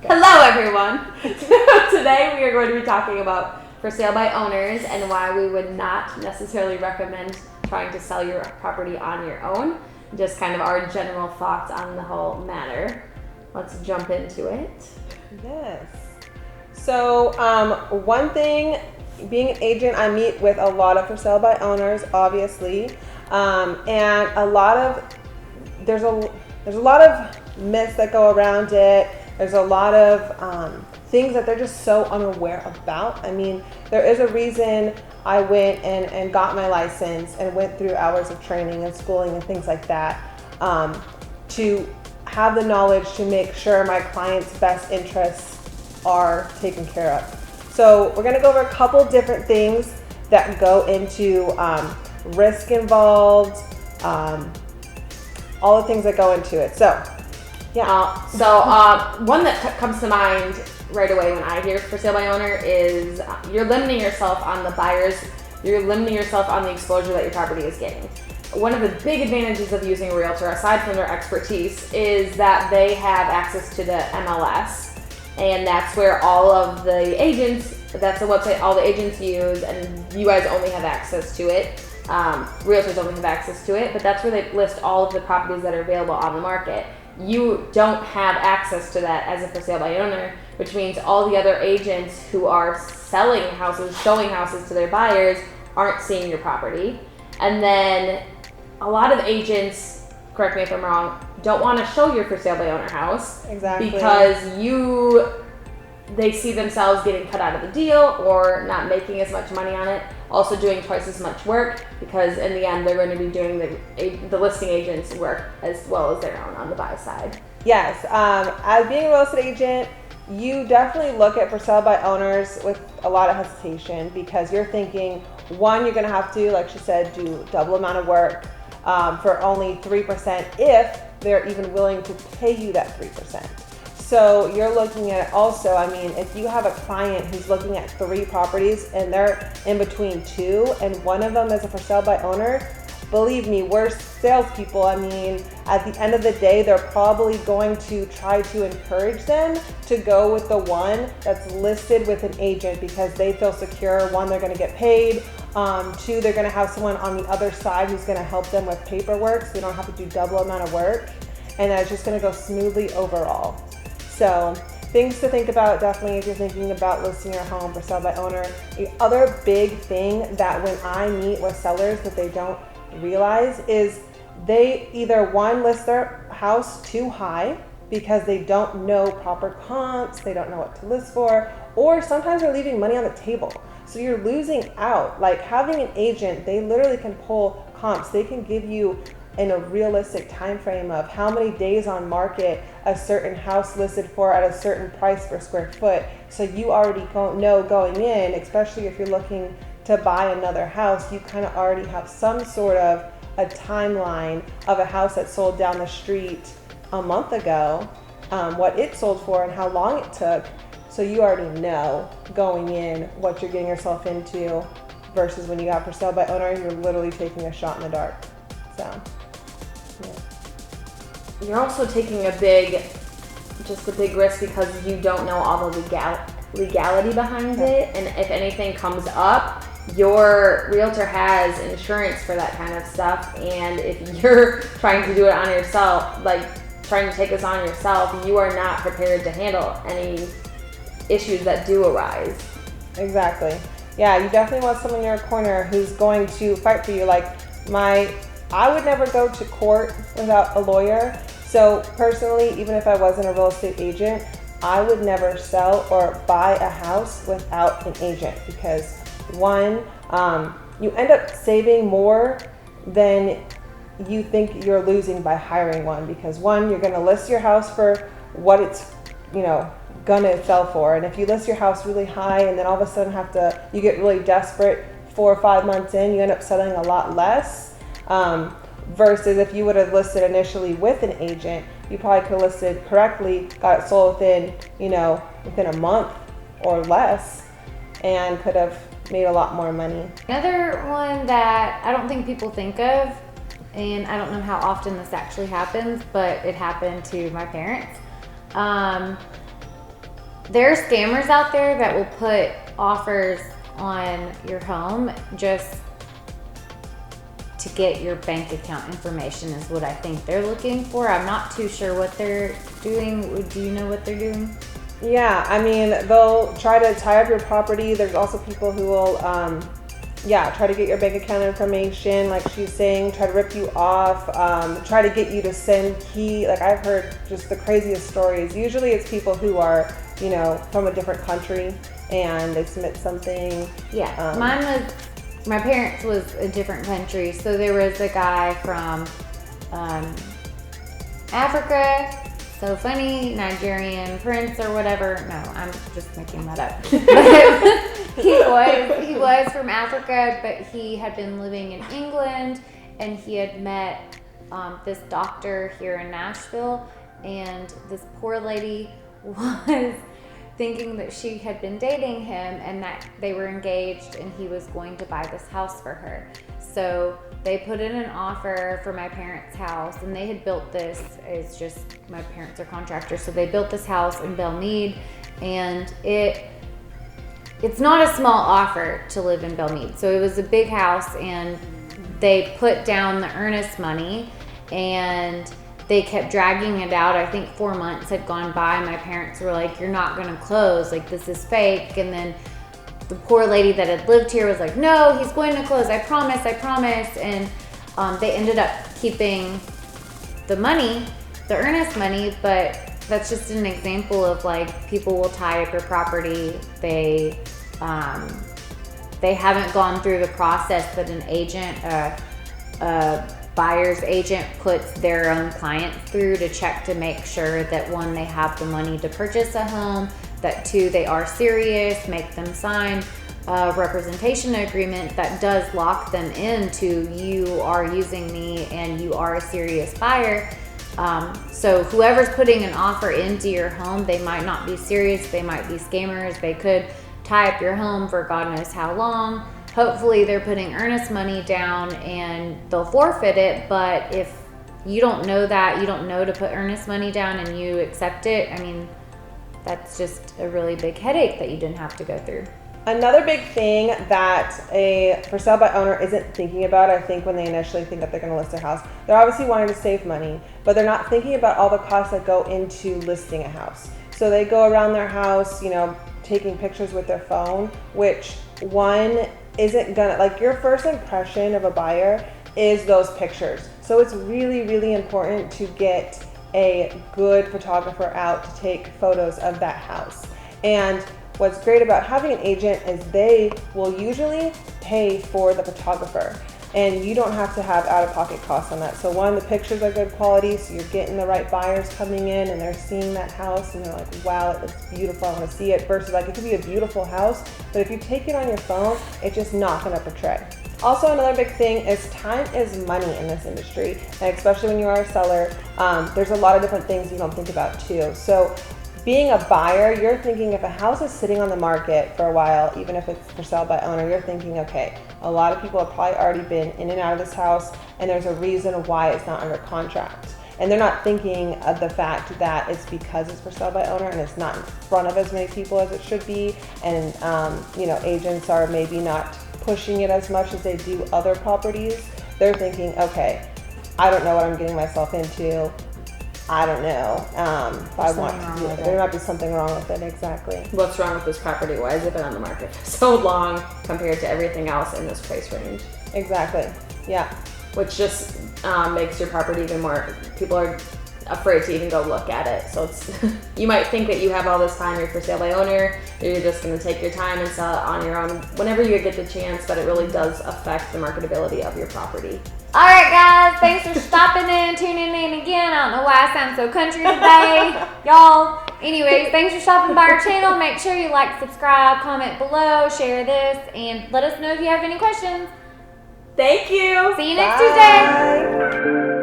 Hello everyone! Today we are going to be talking about for sale by owners and why we would not necessarily recommend trying to sell your property on your own. Just kind of our general thoughts on the whole matter. Let's jump into it. Yes. So one thing, being an agent, I meet with a lot of for sale by owners, obviously, and there's a lot of myths that go around it. There's a lot of things that they're just so unaware about. I mean, there is a reason I went and got my license and went through hours of training and schooling and things like that to have the knowledge to make sure my clients' best interests are taken care of. So we're gonna go over a couple different things that go into risk involved, all the things that go into it. So, yeah. One that comes to mind right away when I hear for sale by owner is you're limiting yourself on the buyers, you're limiting yourself on the exposure that your property is getting. One of the big advantages of using a realtor, aside from their expertise, is that they have access to the MLS, and that's where all of the agents, that's the website all the agents use, and you guys only have access to it. Realtors only have access to it, but that's where they list all of the properties that are available on the market. You don't have access to that as a for sale by owner, which means all the other agents who are selling houses, showing houses to their buyers, aren't seeing your property. And then a lot of agents, correct me if I'm wrong, don't want to show your for sale by owner house. Exactly. Because they see themselves getting cut out of the deal or not making as much money on it, also doing twice as much work, because in the end they're going to be doing the listing agent's work as well as their own on the buy side. Yes, as being a real estate agent, you definitely look at for sale by owners with a lot of hesitation, because you're thinking, one, you're gonna have to, like she said, do double amount of work for only 3% if they're even willing to pay you that 3%. So you're looking at also, I mean, if you have a client who's looking at 3 properties and they're in between 2 and one of them is a for sale by owner, believe me, we're salespeople. I mean, at the end of the day, they're probably going to try to encourage them to go with the one that's listed with an agent, because they feel secure. 1, they're gonna get paid. 2, they're gonna have someone on the other side who's gonna help them with paperwork, so you don't have to do double amount of work. And it's just gonna go smoothly overall. So things to think about definitely if you're thinking about listing your home for sale by owner. The other big thing that when I meet with sellers that they don't realize is they either, one, list their house too high because they don't know proper comps, they don't know what to list for, or sometimes they're leaving money on the table. So you're losing out. Like having an agent, they literally can pull comps. They can give you in a realistic time frame of how many days on market a certain house listed for at a certain price per square foot. So you already know going in, especially if you're looking to buy another house, you kind of already have some sort of a timeline of a house that sold down the street a month ago, what it sold for and how long it took. So you already know going in what you're getting yourself into, versus when you got for sale by owner, you're literally taking a shot in the dark. So, yeah. You're also taking a big risk because you don't know all the legality behind it, and if anything comes up, your realtor has insurance for that kind of stuff, and if you're trying to do it on yourself, like trying to take this on yourself, you are not prepared to handle any issues that do arise. Exactly. Yeah, you definitely want someone in your corner who's going to fight for you. Like I would never go to court without a lawyer. So personally, even if I wasn't a real estate agent, I would never sell or buy a house without an agent, because one, you end up saving more than you think you're losing by hiring one, because one, you're gonna list your house for what it's, gonna sell for. And if you list your house really high and then all of a sudden you get really desperate 4 or 5 months in, you end up selling a lot less. Versus if you would have listed initially with an agent, you probably could have listed correctly, got it sold within a month or less, and could have made a lot more money. Another one that I don't think people think of, and I don't know how often this actually happens, but it happened to my parents, there are scammers out there that will put offers on your home just to get your bank account information is what I think they're looking for. I'm not too sure what they're doing. Do you know what they're doing? Yeah, I mean, they'll try to tie up your property. There's also people who will, try to get your bank account information, like she's saying, try to rip you off, try to get you to send key. Like, I've heard just the craziest stories. Usually it's people who are, from a different country and they submit something. Yeah, my parents was a different country, so there was a guy from Africa, so funny, Nigerian prince or whatever. No, I'm just making that up. But he was from Africa, but he had been living in England, and he had met this doctor here in Nashville, and this poor lady was thinking that she had been dating him and that they were engaged and he was going to buy this house for her. So they put in an offer for my parents' house, and they had built this. It's just, my parents are contractors, so they built this house in Belmead, and it's not a small offer to live in Belmead. So it was a big house, and they put down the earnest money, and they kept dragging it out. I think 4 months had gone by. My parents were like, you're not gonna close, like this is fake. And then the poor lady that had lived here was like, no, he's going to close, I promise. And they ended up keeping the money, the earnest money, but that's just an example of like, people will tie up your property. They haven't gone through the process that an agent, buyer's agent puts their own clients through to check to make sure that, one, they have the money to purchase a home, that two, they are serious, make them sign a representation agreement that does lock them into, you are using me and you are a serious buyer. So whoever's putting an offer into your home, they might not be serious, they might be scammers, they could tie up your home for God knows how long. Hopefully they're putting earnest money down and they'll forfeit it, but if you don't know that, you don't know to put earnest money down and you accept it, I mean, that's just a really big headache that you didn't have to go through. Another big thing that a for sale by owner isn't thinking about, I think, when they initially think that they're going to list a house, they're obviously wanting to save money, but they're not thinking about all the costs that go into listing a house. So they go around their house, taking pictures with their phone, which one isn't gonna, like, your first impression of a buyer is those pictures. So it's really, really important to get a good photographer out to take photos of that house. And what's great about having an agent is they will usually pay for the photographer, and you don't have to have out-of-pocket costs on that. So one, the pictures are good quality, so you're getting the right buyers coming in and they're seeing that house and they're like, wow, it looks beautiful, I want to see it, versus like, it could be a beautiful house, but if you take it on your phone, it's just not going to portray. Also, another big thing is time is money in this industry, and especially when you are a seller, there's a lot of different things you don't think about too. So being a buyer, you're thinking, if a house is sitting on the market for a while, even if it's for sale by owner, you're thinking, okay, a lot of people have probably already been in and out of this house, and there's a reason why it's not under contract. And they're not thinking of the fact that it's because it's for sale by owner and it's not in front of as many people as it should be. And, agents are maybe not pushing it as much as they do other properties. They're thinking, okay, I don't know what I'm getting myself into. I don't know. If I want to do it. There might be something wrong with it, exactly. What's wrong with this property? Why has it been on the market for so long compared to everything else in this price range? Exactly, yeah. Which just makes your property even more, people are afraid to even go look at it. So it's you might think that you have all this time, you're for sale by owner, you're just going to take your time and sell it on your own whenever you get the chance, but it really does affect the marketability of your property. All right, guys, thanks for stopping in, tuning in again. I don't know why I sound so country today, y'all. Anyways, thanks for stopping by our channel. Make sure you like, subscribe, comment below, share this, and let us know if you have any questions. Thank you. See you next Bye. Tuesday.